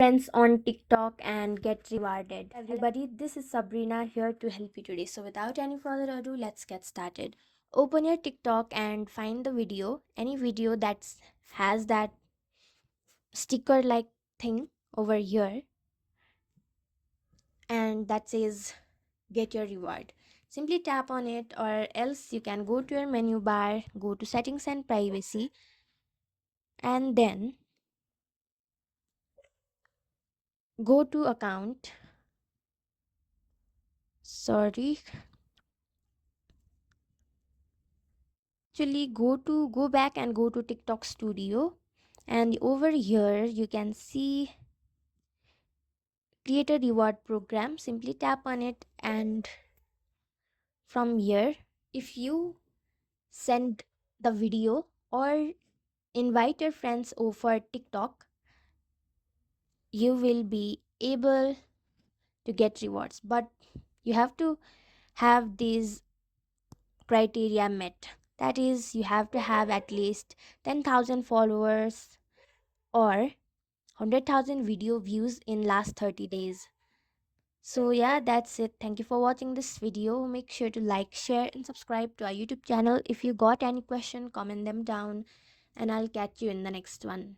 Friends on TikTok and get rewarded. Everybody, this is Sabrina here to help you today. So, without any further ado, let's get started. Open your TikTok and find the video, any video that has that sticker like thing over here and that says get your reward. Simply tap on it, or else you can go to your menu bar, go to settings and privacy, and then go to account. Sorry, actually go back and go to TikTok studio, and over here you can see create a reward program. Simply tap on it, and from here, if you send the video or invite your friends over TikTok, you will be able to get rewards, but you have to have these criteria met. That is, you have to have at least 10,000 followers or 100,000 video views in last 30 days. So yeah, that's it. Thank you for watching this video. Make sure to like, share and subscribe to our YouTube channel. If you got any question, comment them down and I'll catch you in the next one.